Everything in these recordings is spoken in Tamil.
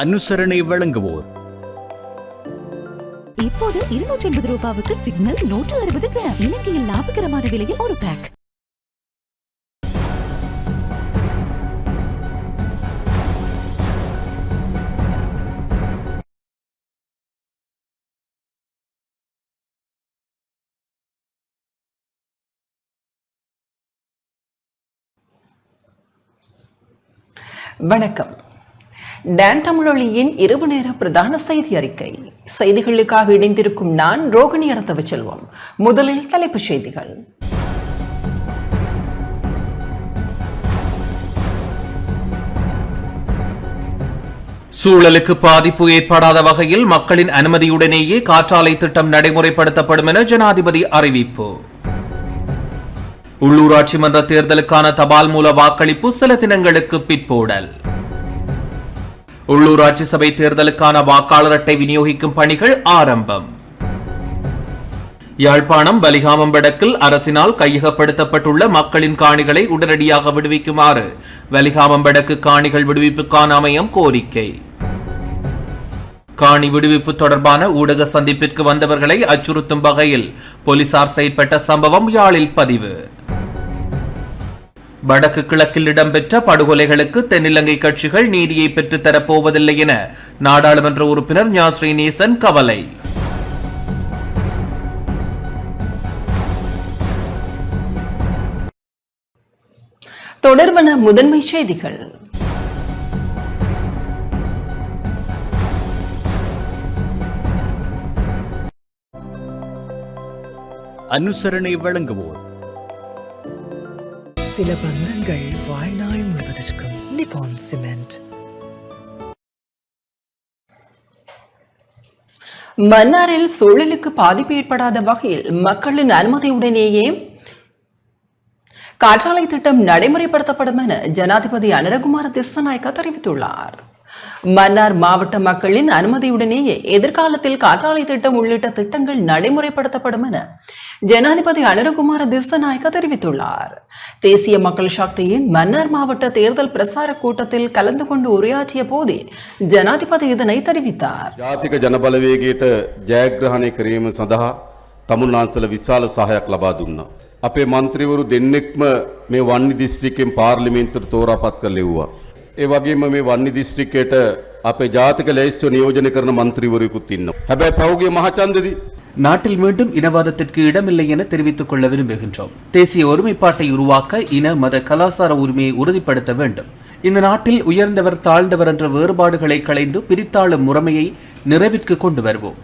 அனுசரணை வழங்குவோர். இப்போது 280 ரூபாவுக்கு சிக்னல் 160 கிராம். இலங்கையில் லாபகரமான விலையில் ஒரு பேக். வணக்கம். டான் தமிழொலியின் இரவு நேர பிரதான செய்தி அறிக்கை. செய்திகளுக்காக இணைந்திருக்கும் நான் ரோகிணி அரத்தவச்செல்வம். முதலில் தலைப்புச் செய்திகள். சூழலுக்கு பாதிப்பு ஏற்படாத வகையில் மக்களின் அனுமதியுடனேயே காற்றாலை திட்டம் நடைமுறைப்படுத்தப்படும் என ஜனாதிபதி அறிவிப்பு. உள்ளூராட்சி மன்ற தேர்தலுக்கான தபால் மூல வாக்களிப்பு சில தினங்களுக்கு பிற்போடல். உள்ளூராட்சி சபை தேர்தலுக்கான வாக்காளர் அட்டை விநியோகிக்கும் பணிகள் ஆரம்பம். யாழ்ப்பாணம் பலிகாமம் வடக்கில் அரசினால் கையகப்படுத்தப்பட்டுள்ள மக்களின் காணிகளை உடனடியாக விடுவிக்குமாறு பலிகாமம் வடக்கு காணிகள் விடுவிப்புக்கான அமையம் கோரிக்கை. காணி விடுவிப்பு தொடர்பான ஊடக சந்திப்பிற்கு வந்தவர்களை அச்சுறுத்தும் வகையில் போலீசார் செயற்பட்ட சம்பவம் யாழில் பதிவு. வடக்கு கிழக்கில் இடம்பெற்ற படுகொலைகளுக்கு தென்னிலங்கை கட்சிகள் நீதியை பெற்றுத் தரப்போவதில்லை என நாடாளுமன்ற உறுப்பினர் ஞா ஸ்ரீநேசன் கவலை. தொடர்பான முதன்மை செய்திகள். அனுசரணை வழங்குவோர். சில பந்தங்கள் வாழ்நாள் முழுவதற்கும். நிப்பான் சிமெண்ட். மன்னாரில் சூழலுக்கு பாதிப்பு ஏற்படாத வகையில் மக்களின் அனுமதியுடனேயே காற்றாலை திட்டம் நடைமுறைப்படுத்தப்படும் என ஜனாதிபதி அனுரகுமார திஸ்ஸநாயக்க தெரிவித்துள்ளார். மன்னார் மாவட்ட மக்களின் அனுமதியுடனேயே எதிர்காலத்தில் காற்றாலை திட்டம் உள்ளிட்ட திட்டங்கள் நடைமுறைப்படுத்தப்படும் என ஜனாதிபதி அனுரகுமார திஸ்ஸநாயக்க தெரிவித்துள்ளார். தேசிய மக்கள் சக்தியின் மன்னார் மாவட்ட தேர்தல் பிரசார கூட்டத்தில் கலந்து கொண்டு உரையாற்றிய போதே ஜனாதிபதி இதனை தெரிவித்தார். ජාතික ජනබලවේගයට ජයග්‍රහණය කිරීම සඳහා තමුන්නාන්සල විශාල සහයක් ලබා දුන්නා. අපේ මන්ත්‍රීවරු දෙන්නෙක්ම මේ වන්නි දිස්ත්‍රික්කයෙන් පාර්ලිමේන්තුවට තෝරාපත් කරලා එව්වා. ඒ වගේම මේ වන්නි දිස්ත්‍රික්කයට අපේ ජාතික ලැයිස්තුව නියෝජනය කරන මන්ත්‍රීවරයෙකුත් ඉන්නවා. හැබැයි පහුගිය මහචන්දදී நாட்டில் மீண்டும் இனவாதத்திற்கு இடமில்லை என தெரிவித்துக் கொள்ள விரும்புகின்றோம். தேசிய ஒருமைப்பாட்டை உருவாக்க இன மத கலாச்சார உரிமையை உறுதிப்படுத்த வேண்டும். இந்த நாட்டில் உயர்ந்தவர் தாழ்ந்தவர் என்ற வேறுபாடுகளை களைந்து பிரித்தாளும் முறைமையை நிறைவிற்கு கொண்டு வருவோம்.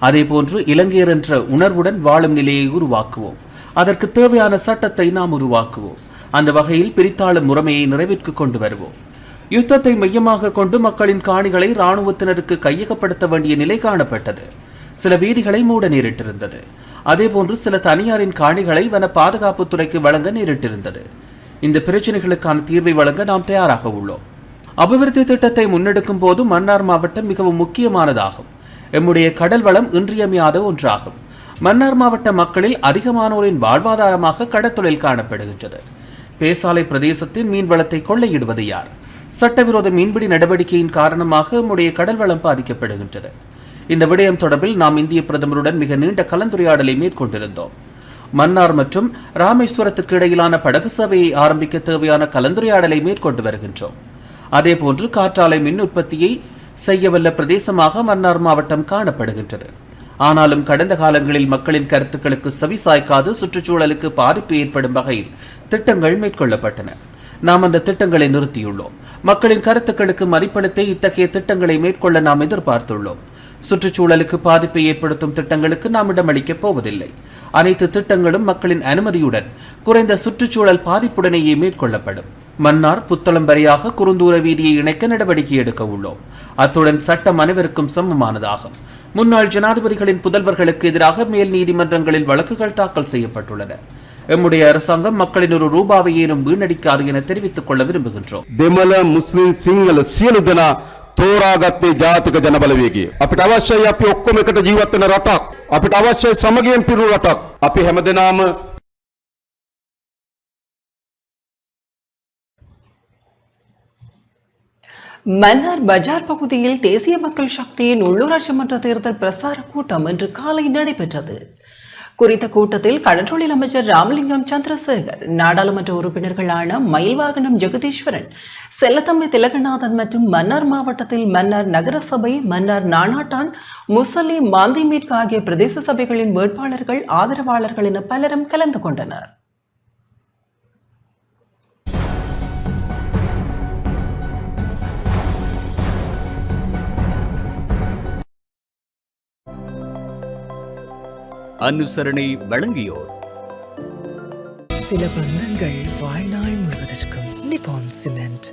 அதேபோன்று இலங்கையர் என்ற உணர்வுடன் வாழும் நிலையை உருவாக்குவோம். அதற்கு தேவையான சட்டத்தை நாம் உருவாக்குவோம். அந்த வகையில் பிரித்தாளும் முறைமையை நிறைவிற்கு கொண்டு வருவோம். யுத்தத்தை மையமாக கொண்டு மக்களின் காணிகளை இராணுவத்தினருக்கு கையகப்படுத்த வேண்டிய நிலை காணப்பட்டது. சில வீதிகளை மூட நேரிட்டிருந்தது. அதேபோன்று சில தனியாரின் காணிகளை வன பாதுகாப்புத்துறைக்கு வழங்க நேரிட்டிருந்தது. இந்த பிரச்சனைகளுக்கான தீர்வை வழங்க நாம் தயாராக உள்ளோம். அபிவிருத்தி திட்டத்தை முன்னெடுக்கும் போது மன்னார் மாவட்டம் மிகவும் முக்கியமானதாகும். எம்முடைய கடல் வளம் இன்றியமையாத ஒன்றாகும். மன்னார் மாவட்ட மக்களில் அதிகமானோரின் வாழ்வாதாரமாக கடற்தொழில் காணப்படுகின்றது. பேசாலை பிரதேசத்தின் மீன் வளத்தை கொள்ளையிடுவது யார்? சட்டவிரோத மீன்பிடி நடவடிக்கையின் காரணமாக நம்முடைய கடல் வளம் பாதிக்கப்படுகின்றது. இந்த விடயம் தொடர்பில் நாம் இந்திய பிரதமருடன் மிக நீண்ட கலந்துரையாடலை மேற்கொண்டிருந்தோம். மன்னார் மற்றும் ராமேஸ்வரத்துக்கு இடையிலான படகு சேவையை ஆரம்பிக்க தேவையான கலந்துரையாடலை மேற்கொண்டு வருகின்றோம். அதேபோன்று காற்றாலை மின் உற்பத்தியை செய்யவல்ல பிரதேசமாக மன்னார் மாவட்டம் காணப்படுகின்றது. ஆனாலும் கடந்த காலங்களில் மக்களின் கருத்துக்களுக்கு செவிசாய்க்காது சுற்றுச்சூழலுக்கு பாதிப்பு ஏற்படும் வகையில் திட்டங்கள் மேற்கொள்ளப்பட்டன. நாம் அந்த திட்டங்களை நிறுத்தியுள்ளோம். மக்களின் கருத்துக்களுக்கு மதிப்பளித்தே இத்தகைய திட்டங்களை மேற்கொள்ள நாம் எதிர்பார்த்துள்ளோம். சுற்றுச்சூழலுக்கு பாதிப்பை ஏற்படுத்தும் திட்டங்களுக்கு நாம் இடமளிக்கப் போவதில்லை. அனைத்து திட்டங்களும் மக்களின் அனுமதியுடன் குறைந்த சுற்றுச்சூழல் பாதிப்புடனேயே மேற்கொள்ளப்படும். மன்னார் புத்தளம் வரையாக குறுந்தூர வீதியை இணைக்க நடவடிக்கை எடுக்க உள்ளோம். அத்துடன் சட்டம் அனைவருக்கும் சமமானதாகும். முன்னாள் ஜனாதிபதிகளின் புதல்வர்களுக்கு எதிராக மேல் நீதிமன்றங்களில் வழக்குகள் தாக்கல் செய்யப்பட்டுள்ளன. எம்முடைய அரசாங்கம் மக்களின் ஒரு ரூபாவையேனும் வீணடிக்காது என தெரிவித்துக் கொள்ள விரும்புகின்றோம். දෙමළ මුස්ලිම් සිංහල සියලු දෙනා තෝරාගත්තේ ජාතික ජනබලවේගය. අපිට අවශ්‍යයි අපි ඔක්කොම එකට ජීවත් වෙන රටක්. අපිට අවශ්‍යයි සමගියෙන් පිරුණු රටක්. අපි හැමදෙනාම மன்னார் பஜார் பகுதியில் தேசிய மக்கள் சக்தியின் உள்ளூராட்சி மன்ற தேர்தல் பிரசார கூட்டம் இன்று காலை நடைபெற்றது. குறித்த கூட்டத்தில் கடற்றொழில் அமைச்சர் ராமலிங்கம் சந்திரசேகர், நாடாளுமன்ற உறுப்பினர்களான மயில்வாகனம் ஜெகதீஸ்வரன், செல்லத்தம்பி திலகநாதன் மற்றும் மன்னார் மாவட்டத்தில் மன்னார் நகரசபை, மன்னார் நானாட்டான், முசலி, மாந்திமீட்கு ஆகிய பிரதேச சபைகளின் வேட்பாளர்கள், ஆதரவாளர்கள் என பலரும் கலந்து கொண்டனர். அனுசரணை வழங்கியோர் சில பந்தங்கள் வாழ்நாள் முழுவதற்கும். நிப்பான் சிமெண்ட்.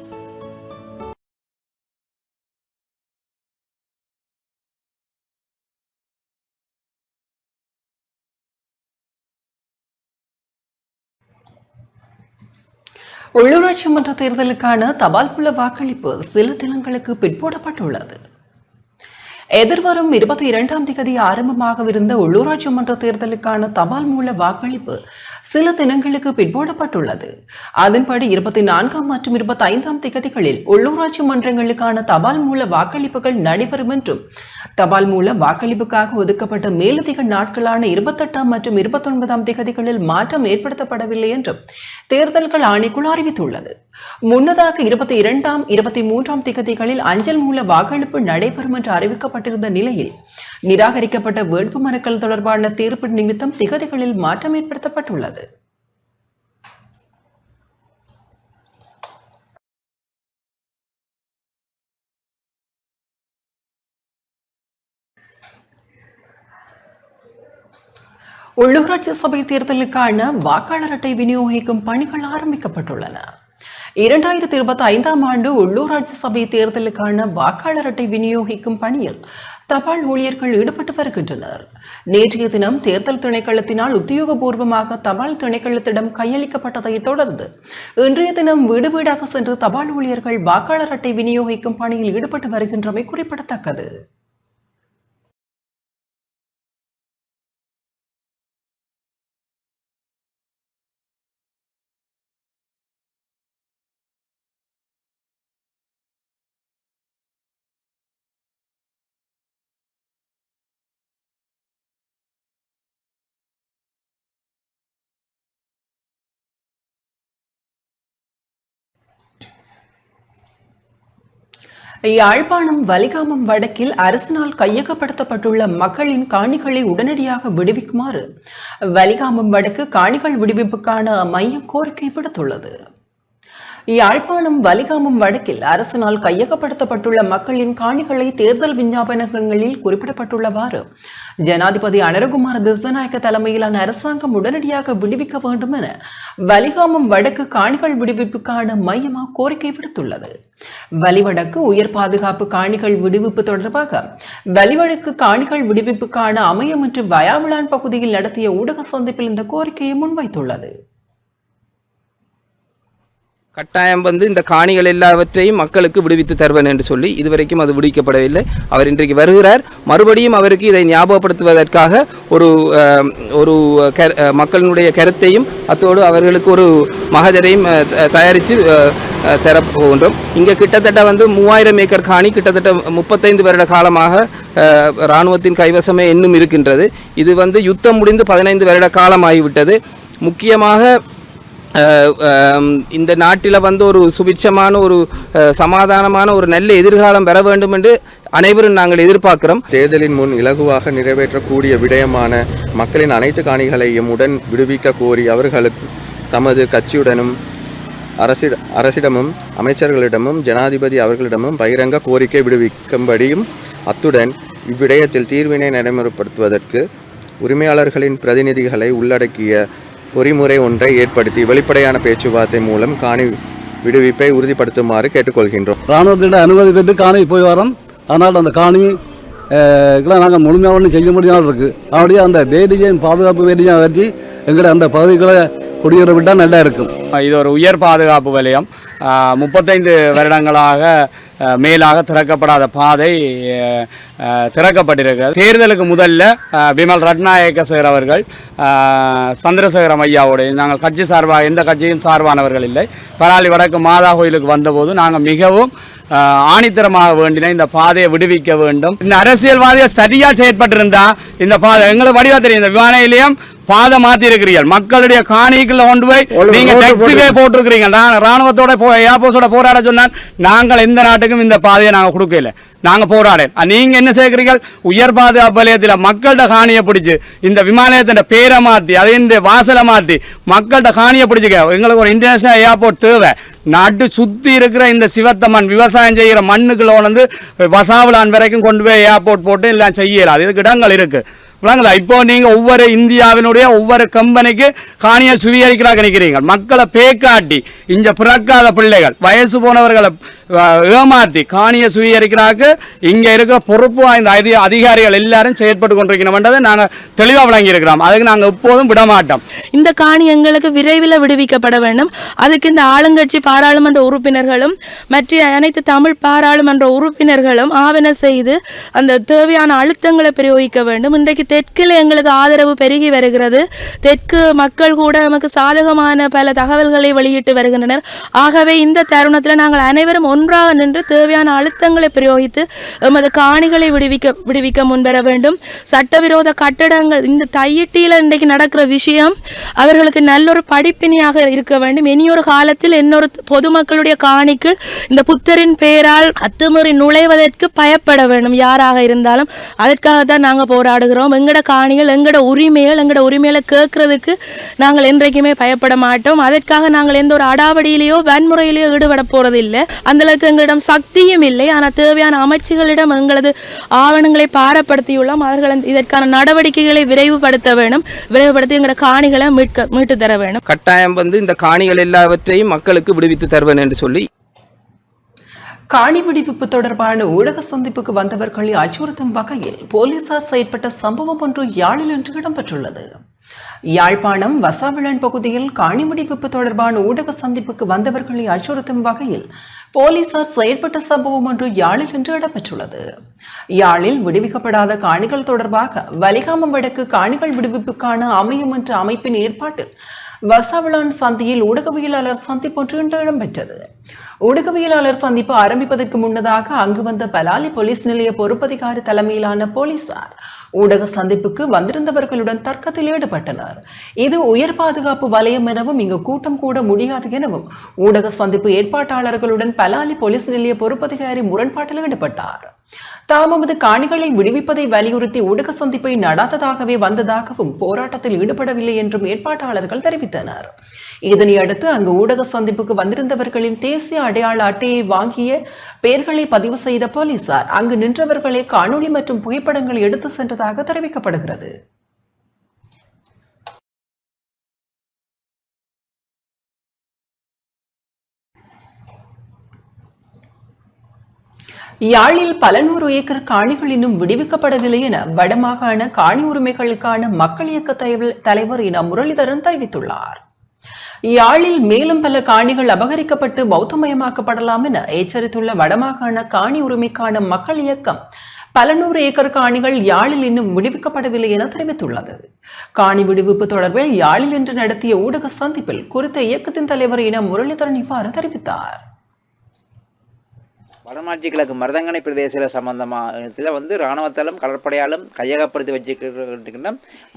உள்ளூராட்சி மன்ற தேர்தலுக்கான தபால் மூல வாக்களிப்பு சில தினங்களுக்கு பிற்போடப்பட்டுள்ளது. எதிர்வரும் 22ஆம் தேதி ஆரம்பமாகவிருந்த உள்ளூராட்சி மன்ற தேர்தலுக்கான தபால் மூல வாக்களிப்பு சில தினங்களுக்கு பிற்போடப்பட்டுள்ளது. அதன்படி 24 மற்றும் 25ஆம் தேதிகளில் உள்ளூராட்சி மன்றங்களுக்கான தபால் மூல வாக்களிப்புகள் நடைபெறும் என்றும், தபால் மூல வாக்களிப்புக்காக ஒதுக்கப்பட்ட மேலதிக நாட்களான 28ஆம் மற்றும் 29ஆம் தேதிகளில் மாற்றம் ஏற்படுத்தப்படவில்லை என்றும் தேர்தல்கள் ஆணைக்குழு அறிவித்துள்ளது. முன்னதாக 22ஆம் 23ஆம் தேதிகளில் அஞ்சல் மூல வாக்களிப்பு நடைபெறும் என்று அறிவிக்கப்பட்டிருந்த நிலையில் நிராகரிக்கப்பட்ட வேட்புமனுக்கள் தொடர்பான தீர்ப்பு நிமித்தம் திகதிகளில் மாற்றம் ஏற்படுத்தப்பட்டுள்ளது. உள்ளூராட்சி சபை தேர்தலுக்கான வாக்காளர் அட்டை விநியோகிக்கும் பணிகள் ஆரம்பிக்கப்பட்டுள்ளன. 2025ஆம் ஆண்டு உள்ளூராட்சி சபை தேர்தலுக்கான வாக்காளர் அட்டை விநியோகிக்கும் பணியில் தபால் ஊழியர்கள் ஈடுபட்டு வருகின்றனர். நேற்றைய தினம் தேர்தல் திணைக்களத்தினால் உத்தியோகபூர்வமாக தபால் திணைக்களத்திடம் கையளிக்கப்பட்டதை தொடர்ந்து இன்றைய தினம் வீடு வீடாக சென்று தபால் ஊழியர்கள் வாக்காளர் அட்டை விநியோகிக்கும் பணியில் ஈடுபட்டு வருகின்றமை குறிப்பிடத்தக்கது. யாழ்ப்பாணம் வலிகாமம் வடக்கில் அரசினால் கையகப்படுத்தப்பட்டுள்ள மக்களின் காணிகளை உடனடியாக விடுவிக்குமாறு வலிகாமம் வடக்கு காணிகள் விடுவிப்புக்கான மையம் கோரிக்கை விடுத்துள்ளது. யாழ்ப்பாணம் வலிகாமம் வடக்கில் அரசினால் கையகப்படுத்தப்பட்டுள்ள மக்களின் காணிகளை தேர்தல் விஞ்ஞாபனங்களில் குறிப்பிடப்பட்டுள்ளவாறு ஜனாதிபதி அனுரகுமார திஸ்ஸநாயக்க தலைமையிலான அரசாங்கம் உடனடியாக விடுவிக்க வேண்டும் என வலிகாமம் வடக்கு காணிகள் விடுவிப்புக்கான மையம் கோரிக்கை விடுத்துள்ளது. வலிவடக்கு உயர் பாதுகாப்பு காணிகள் விடுவிப்பு தொடர்பாக வலிவடக்கு காணிகள் விடுவிப்புக்கான அமையம் மற்றும் வயாவிளான் பகுதியில் நடத்திய ஊடக சந்திப்பில் இந்த கோரிக்கையை முன்வைத்துள்ளது. கட்டாயம் இந்த காணிகள் எல்லாவற்றையும் மக்களுக்கு விடுவித்து தருவேன் என்று சொல்லி இதுவரைக்கும் அது விடுவிக்கப்படவில்லை. அவர் இன்றைக்கு வருகிறார். மறுபடியும் அவருக்கு இதை ஞாபகப்படுத்துவதற்காக ஒரு மக்களினுடைய கருத்தையும் அத்தோடு அவர்களுக்கு ஒரு மகஜரையும் தயாரித்து தரப்போகின்றோம். இங்கே கிட்டத்தட்ட 3000 ஏக்கர் காணி கிட்டத்தட்ட 35 வருட காலமாக இராணுவத்தின் கைவசமே இன்னும் இருக்கின்றது. இது யுத்தம் முடிந்து 15 வருட காலமாகிவிட்டது. முக்கியமாக இந்த நாட்டில் ஒரு சுபிட்சமான ஒரு சமாதானமான ஒரு நல்ல எதிர்காலம் பெற வேண்டும் என்று அனைவரும் நாங்கள் எதிர்பார்க்கிறோம். தேர்தலின் முன் இலகுவாக நிறைவேற்றக்கூடிய விடயமான மக்களின் அனைத்து காணிகளையும் உடன் விடுவிக்க கோரி அவர்களுக்கு தமது கட்சியுடனும் அரசிடமும் அமைச்சர்களிடமும் ஜனாதிபதி அவர்களிடமும் பகிரங்க கோரிக்கை விடுவிக்கும்படியும் அத்துடன் இவ்விடயத்தில் தீர்வினை நடைமுறைப்படுத்துவதற்கு உரிமையாளர்களின் பிரதிநிதிகளை உள்ளடக்கிய பொறிமுறை ஒன்றை ஏற்படுத்தி வெளிப்படையான பேச்சுவார்த்தை மூலம் காணி விடுவிப்பை உறுதிப்படுத்துமாறு கேட்டுக்கொள்கின்றோம். இராணுவத்திட அனுமதி பெற்று காணி போய் வரோம். அதனால் அந்த காணி நாங்கள் முழுமையாக ஒன்றும் செய்ய முடியாமல் இருக்குது. அப்படியே அந்த வேதியையும் பாதுகாப்பு வேதியும் அகற்றி எங்களை அந்த பகுதிகளை குடியேற விட்டால் நல்லா இருக்கும். இது ஒரு உயர் பாதுகாப்பு வலயம். 35 வருடங்களாக மேலாக திறக்கப்படாத பாதை திறக்கப்பட்டிருக்கிறது. தேர்தலுக்கு முதல்ல விமல் ரட்நாயக்க சார் அவர்கள் சந்திரசேகரம் ஐயாவோடைய நாங்கள் கட்சி சார்பாக எந்த கட்சியும் சார்பானவர்கள் இல்லை, பலாலி வடக்கு மாதா கோயிலுக்கு வந்தபோது நாங்கள் மிகவும் ஆணித்தரமாக வேண்டின இந்த பாதையை விடுவிக்க வேண்டும். இந்த அரசியல்வாதிகள் சரியா செயற்பட்டிருந்தா இந்த பாதை எங்களுக்கு வடிவா தெரியும். இந்த விமான நிலையம் பாதை மாத்தி இருக்கிறீர்கள், மக்களுடைய காணிக்குள்ள கொண்டு போய் நீங்க டாக்ஸிவே போட்டிருக்கிறீங்க. ராணுவத்தோட ஏர்போர்ஸோட போராட சொன்னால் நாங்கள் எந்த நாட்டுக்கும் இந்த பாதையை நாங்கள் கொடுக்கல, நாங்க போராட. நீங்க என்ன செய்கிறீர்கள்? உயர் பாதுகாப்பு நிலையத்தில் மக்கள்கிட்ட காணியை பிடிச்சு இந்த விமான நிலையத்தின் பேரை மாத்தி அதன் வாசலை மாத்தி மக்கள்கிட்ட காணியை பிடிச்சிக்க. எங்களுக்கு ஒரு இன்டர்நேஷனல் ஏர்போர்ட் தேவை. நாட்டு சுத்தி இருக்கிற இந்த சிவத்தம்மன் விவசாயம் செய்கிற மண்ணுக்குள்ள வந்து வசாவிலான் வரைக்கும் கொண்டு போய் ஏர்போர்ட் போட்டு எல்லாம் செய்யலாம். இதுக்கு இடங்கள் இருக்கு. இப்போ நீங்க ஒவ்வொரு இந்தியாவினுடைய ஒவ்வொரு கம்பெனிக்கு காணியை சுவீகரிக்கிறாங்க நினைக்கிறீங்க. மக்களை பேக்காட்டி இங்க பிறக்காத பிள்ளைகள் வயசு போனவர்களை ஏமாத்தி காணியை சுவீகரிக்கிறாங்க. இங்க இருக்கிற பொறுப்பு வாய்ந்த அதிகாரிகள் எல்லாரும் செயற்பட்டு கொண்டிருக்கிறோம்ன்றதை நாங்க தெளிவா வழங்கி இருக்கிறோம். அதுக்கு நாங்க எப்போதும் விடமாட்டோம். இந்த காணி எங்களுக்கு விரைவில் விடுவிக்கப்பட வேண்டும். அதுக்கு இந்த ஆளுங்கட்சி பாராளுமன்ற உறுப்பினர்களும் மற்ற அனைத்து தமிழ் பாராளுமன்ற உறுப்பினர்களும் ஆவண செய்து அந்த தேவையான அழுத்தங்களை பிரயோகிக்க வேண்டும். இன்றைக்கு தெற்கில் எங்களுக்கு ஆதரவு பெருகி வருகிறது. தெற்கு மக்கள் கூட நமக்கு சாதகமான பல தகவல்களை வெளியிட்டு வருகின்றனர். ஆகவே இந்த தருணத்தில் நாங்கள் அனைவரும் ஒன்றாக நின்று தேவையான அழுத்தங்களை பிரயோகித்து எமது காணிகளை விடுவிக்க முன்வர வேண்டும். சட்டவிரோத கட்டடங்கள் இந்த தையிட்டியில் இன்றைக்கு நடக்கிற விஷயம் அவர்களுக்கு நல்லொரு படிப்பினையாக இருக்க வேண்டும். இனியொரு காலத்தில் இன்னொரு பொதுமக்களுடைய காணிக்குள் இந்த புத்தரின் பெயரால் அத்துமீறி நுழைவதற்கு பயப்பட வேண்டும் யாராக இருந்தாலும். அதற்காக தான் நாங்கள் போராடுகிறோம். எங்கட காணிகள் எங்கட உரிமைகளை கேட்கறதுக்கு நாங்கள் என்றைக்குமே பயப்பட மாட்டோம். அதற்காக நாங்கள் எந்த ஒரு அடாவடியிலேயோ வன்முறையிலேயோ ஈடுபட போறதில்லை. அந்த அளவுக்கு எங்களிடம் சக்தியும் இல்லை. ஆனால் தேவையான அமைச்சுகளிடம் எங்களது ஆவணங்களை பாரப்படுத்தியுள்ளோம். அவர்கள் இதற்கான நடவடிக்கைகளை விரைவுபடுத்த வேண்டும். விரைவுபடுத்தி எங்களோட காணிகளை மீட்டு தர வேண்டும். கட்டாயம் இந்த காணிகள் எல்லாவற்றையும் மக்களுக்கு விடுவித்து தருவேன் என்று சொல்லி காணி விடுவிப்பு தொடர்பான ஊடக சந்திப்புக்கு வந்தவர்களை அச்சுறுத்தும் வகையில் போலீசார் செயற்பட்ட சம்பவம் ஒன்று யாழில் இன்று இடம்பெற்றுள்ளது. யாழ்ப்பாணம் வசாவிளன் பகுதியில் காணி விடுவிப்பு தொடர்பான ஊடக சந்திப்புக்கு வந்தவர்களை அச்சுறுத்தும் வகையில் போலீசார் செயற்பட்ட சம்பவம் ஒன்று யாழில் இன்று இடம்பெற்றுள்ளது. யாழில் விடுவிக்கப்படாத காணிகள் தொடர்பாக வலிகாமம் வடக்கு காணிகள் விடுவிப்புக்கான அமையும் என்ற அமைப்பின் ஏற்பாட்டில் வசாவிளான் சந்தியில் ஊடகவியலாளர் சந்திப்பு ஒன்று இன்று இடம்பெற்றது. ஊடகவியலாளர் சந்திப்பு ஆரம்பிப்பதற்கு முன்னதாக அங்கு வந்த பலாலி போலீஸ் நிலைய பொறுப்பதிகாரி தலைமையிலான போலீசார் ஊடக சந்திப்புக்கு வந்திருந்தவர்களுடன் தர்க்கத்தில் ஈடுபட்டனர். இது உயர் பாதுகாப்பு வலயம் எனவும் இங்கு கூட்டம் கூட முடியாது எனவும் ஊடக சந்திப்பு ஏற்பாட்டாளர்களுடன் பலாலி போலீஸ் நிலைய பொறுப்பதிகாரி முரண்பாட்டில் ஈடுபட்டார். தாமது காணிகளை விடுவிப்பதை வலியுறுத்தி ஊடக சந்திப்பை நடாத்ததாகவே வந்ததாகவும் போராட்டத்தில் ஈடுபடவில்லை என்றும் ஏற்பாட்டாளர்கள் தெரிவித்தனர். இதனையடுத்து அங்கு ஊடக சந்திப்புக்கு வந்திருந்தவர்களின் தேசிய அடையாள அட்டையை வாங்கிய பெயர்களை பதிவு செய்த போலீசார் அங்கு நின்றவர்களை காணொளி மற்றும் புகைப்படங்கள் எடுத்து சென்றதாக தெரிவிக்கப்படுகிறது. யாழில் பல நூறு ஏக்கர் காணிகள் இன்னும் விடுவிக்கப்படவில்லை என வடமாகாண காணி உரிமைகளுக்கான மக்கள் இயக்க தலைவர் என முரளிதரன் தெரிவித்துள்ளார். யாழில் மேலும் பல காணிகள் அபகரிக்கப்பட்டு பௌத்தமயமாக்கப்படலாம் என எச்சரித்துள்ள வடமாகாண காணி உரிமைக்கான மக்கள் இயக்கம் பல நூறு ஏக்கர் காணிகள் யாழில் இன்னும் விடுவிக்கப்படவில்லை என தெரிவித்துள்ளது. காணி விடுவிப்பு தொடர்பில் யாழில் இன்று நடத்திய ஊடக சந்திப்பில் குறித்த இயக்கத்தின் தலைவர் என முரளிதரன் இவ்வாறு தெரிவித்தார். வடமாட்சி கிழக்கு மருதங்கனை பிரதேச சம்பந்தமாக இராணுவத்தாலும் கடற்படையாலும் கையகப்படுத்தி வச்சிருக்கின்ற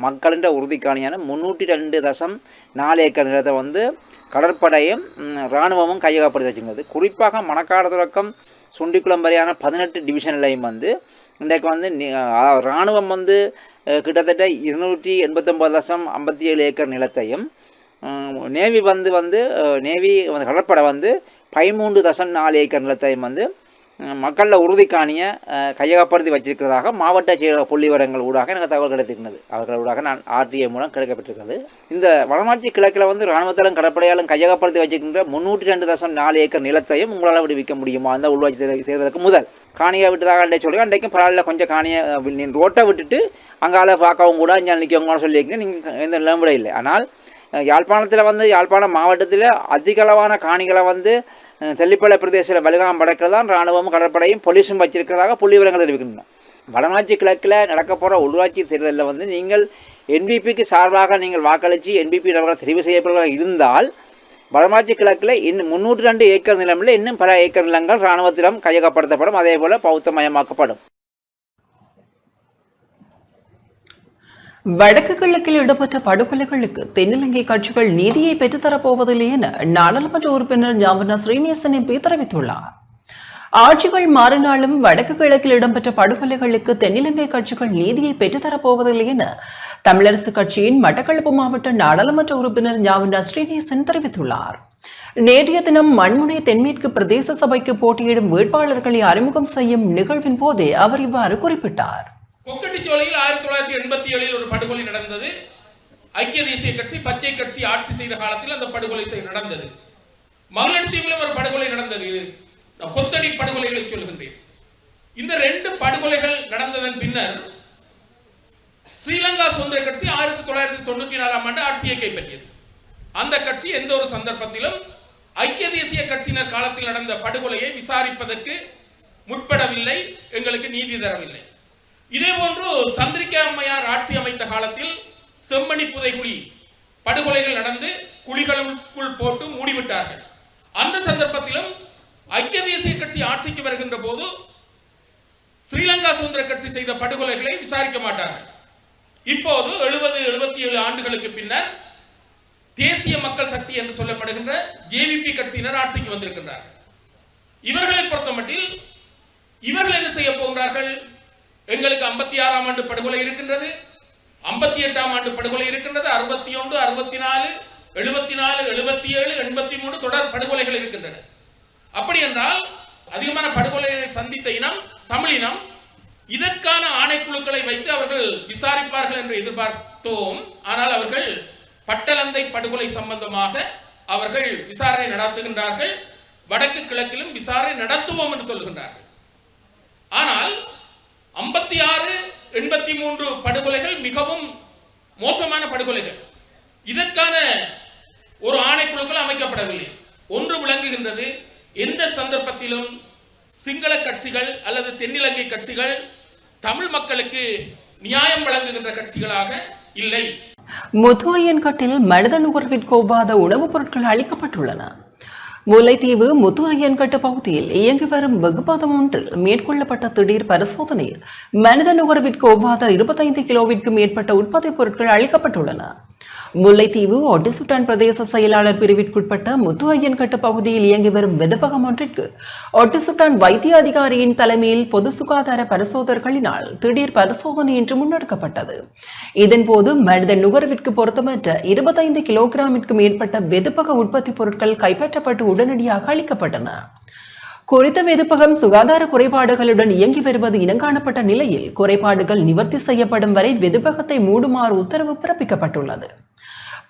மக்களின் உறுதிக்காணியான 302.4 ஏக்கர் நிலத்தை கடற்படையும் இராணுவமும் கையகப்படுத்தி வச்சிருக்கிறது. குறிப்பாக மணக்காடு தொடக்கம் சுண்டிக்குளம் வரையான 18 டிவிஷன்லையும் இன்றைக்கு இராணுவம் கிட்டத்தட்ட 289.57 ஏக்கர் நிலத்தையும் நேவி நேவி கடற்படை 13.4 ஏக்கர் நிலத்தையும் மக்களில் உறுதிக்காணிய கையகப்படுத்தி வச்சிருக்கிறதாக மாவட்ட செயலக புள்ளிவரங்கள் ஊடாக எனக்கு தகவல் கிடைத்திருக்கிறது. அவர்கள் ஊடாக நான் ஆர்டிஐ மூலம் கிடைக்கப்பட்டிருக்கிறது. இந்த வடமாட்சி கிழக்கில் இராணுவத்தாலும் கடற்படையாலும் கையகப்படுத்தி வச்சிருக்கின்ற 302.4 ஏக்கர் நிலத்தையும் உங்களால் விடுவிக்க முடியுமா? அந்த உள்வாட்சி தேர்தலுக்கு முதல் காணியை விட்டதாக அண்டை சொல்லி அன்றைக்கும் பரவாயில்ல கொஞ்சம் காணியை ரோட்டை விட்டுட்டு அங்கால பார்க்கவும் கூட இங்கே நிற்கவங்க கூட சொல்லியிருக்கீங்க. நீங்கள் எந்த நிலம்பட இல்லை. ஆனால் யாழ்ப்பாணத்தில் யாழ்ப்பாணம் மாவட்டத்தில் அதிகளவான காணிகளை தெல்லிப்பளை பிரதேசத்தில் வலுகாம் வடக்கில் தான் இராணுவமும் கடற்படையும் போலீஸும் வச்சிருக்கிறதாக புள்ளி விவரங்கள் தெரிவிக்கின்றன. வடமாட்சி கிழக்கில் நடக்க போகிற உள்ளாட்சி தேர்தலில் வந்து நீங்கள் என்பிபிக்கு சார்பாக நீங்கள் வாக்களித்து என்பிபி நபர்கள் தெரிவு செய்யப்படுவதாக இருந்தால் வடமாட்சி கிழக்கில் இன்னும் 302 ஏக்கர் நிலமில் இன்னும் பல ஏக்கர் நிலங்கள் இராணுவத்திடம் கையகப்படுத்தப்படும். அதே போல் பௌத்தமயமாக்கப்படும். வடக்கு கிழக்கில் இடம்பெற்ற படுகொலைகளுக்கு தென்னிலங்கை கட்சிகள் நீதியை பெற்றுத்தரப்போவதில்லை என நாடாளுமன்ற உறுப்பினர் ஞாபனா ஸ்ரீநேசன் எம்பி தெரிவித்துள்ளார். ஆட்சிகள் மாறினாலும் வடக்கு கிழக்கில் இடம்பெற்ற படுகொலைகளுக்கு தென்னிலங்கை கட்சிகள் நீதியை பெற்றுத்தரப்போவதில்லை என தமிழரசு கட்சியின் மட்டக்களப்பு மாவட்ட நாடாளுமன்ற உறுப்பினர் ஞாபனா ஸ்ரீநேசன் தெரிவித்துள்ளார். நேற்றைய தினம் மண்முனை தென்மேற்கு பிரதேச சபைக்கு போட்டியிடும் வேட்பாளர்களை அறிமுகம் செய்யும் நிகழ்வின் போதே அவர் இவ்வாறு குறிப்பிட்டார். கொக்கட்டிச்சோலையில் 1987 ஒரு படுகொலை நடந்தது. ஐக்கிய தேசிய கட்சி பச்சை கட்சி ஆட்சி செய்த காலத்தில் அந்த படுகொலை நடந்தது. மகளடித்தீவிலும் ஒரு படுகொலை நடந்தது. கொத்தடி படுகொலைகளை சொல்கின்றேன். இந்த 2 படுகொலைகள் நடந்ததன் பின்னர் ஸ்ரீலங்கா சுதந்திர கட்சி 1994ஆம் ஆண்டு ஆட்சியை கைப்பற்றியது. அந்த கட்சி எந்த ஒரு சந்தர்ப்பத்திலும் ஐக்கிய தேசிய கட்சியினர் காலத்தில் நடந்த படுகொலையை விசாரிப்பதற்கு முற்படவில்லை, எங்களுக்கு நீதி தரவில்லை. இதேபோன்று சந்திரிகா அம்மையார் ஆட்சி அமைத்த காலத்தில் செம்மணி புதைகுழி படுகொலைகள் நடந்து குழிகளுக்குள் போட்டு மூடிவிட்டார்கள். அந்த சந்தர்ப்பத்திலும் ஐக்கிய தேசிய கட்சி ஆட்சிக்கு வருகின்ற போது ஸ்ரீலங்கா சுதந்திர கட்சி செய்த படுகொலைகளை விசாரிக்க மாட்டார்கள். இப்போது 77 ஆண்டுகளுக்கு பின்னர் தேசிய மக்கள் சக்தி என்று சொல்லப்படுகின்ற ஜேவிபி கட்சியினர் ஆட்சிக்கு வந்திருக்கின்றார்கள். இவர்களை பொறுத்தமட்டில் இவர்கள் என்ன செய்ய போகிறார்கள்? எங்களுக்கு 56ஆம் ஆண்டு படுகொலை இருக்கின்றது, 58ஆம் ஆண்டு படுகொலை இருக்கின்றது, 61, 64, 74, 77, 83 தொடர் படுகொலைகள் இருக்கின்றன. அப்படி என்றால் அதிகமான படுகொலைகளை சந்தித்த இனம் தமிழினம். இதற்கான ஆணைக்குழுக்களை வைத்து அவர்கள் விசாரிப்பார்கள் என்று எதிர்பார்த்தோம். ஆனால் அவர்கள் பட்டலந்தை படுகொலை சம்பந்தமாக அவர்கள் விசாரணை நடத்துகின்றார்கள். வடக்கு கிழக்கிலும் விசாரணை நடத்துவோம் என்று சொல்கின்றார்கள். ஆனால் 56, 83 படுகொலைகள் மிகவும் மோசமான படுகொலைகள். இதற்கான ஒரு ஆணைக்குழுக்கள் அமைக்கப்படவில்லை. ஒன்று விளங்குகின்றது, எந்த சந்தர்ப்பத்திலும் சிங்கள கட்சிகள் அல்லது தென்னிலங்கை கட்சிகள் தமிழ் மக்களுக்கு நியாயம் வழங்குகின்ற கட்சிகளாக இல்லை. முத்துஐயன்கட்டில் மனித நுகர்விற்கு ஒவ்வாத உணவுப் பொருட்கள் அளிக்கப்பட்டுள்ளன. முல்லைத்தீவு முத்துஐயன்கட்டு பகுதியில் இயங்கி வரும் வகுப்பதம் ஒன்றில் மேற்கொள்ளப்பட்ட திடீர் பரிசோதனையில் மனித நுகர்விற்கு ஒவ்வாத 25 கிலோவிற்கும் மேற்பட்ட உற்பத்தி பொருட்கள் அளிக்கப்பட்டுள்ளன. முல்லைத்தீவு ஒட்டிசுட்டான் பிரதேச செயலாளர் பிரிவிற்குட்பட்ட முத்துஐயன்கட்டு பகுதியில் இயங்கி வரும் வெதுப்பகம் ஒன்றிற்கு ஒட்டிசுட்டான் வைத்திய அதிகாரியின் தலைமையில் பொது சுகாதார பரிசோதகர்களினால் திடீர் பரிசோதனை இன்று முன்னெடுக்கப்பட்டது. இதன்போது மனித நுகர்விற்கு பொருத்தமற்ற 25 கிலோகிராமிற்கு மேற்பட்ட வெதுப்பக உற்பத்தி பொருட்கள் கைப்பற்றப்பட்டு உடனடியாக அளிக்கப்பட்டன. குறித்த வெதுப்பகம் சுகாதார குறைபாடுகளுடன் இயங்கி வருவது இனங்காணப்பட்ட நிலையில் குறைபாடுகள் நிவர்த்தி செய்யப்படும் வரை வெதுப்பகத்தை மூடுமாறு உத்தரவு பிறப்பிக்கப்பட்டுள்ளது.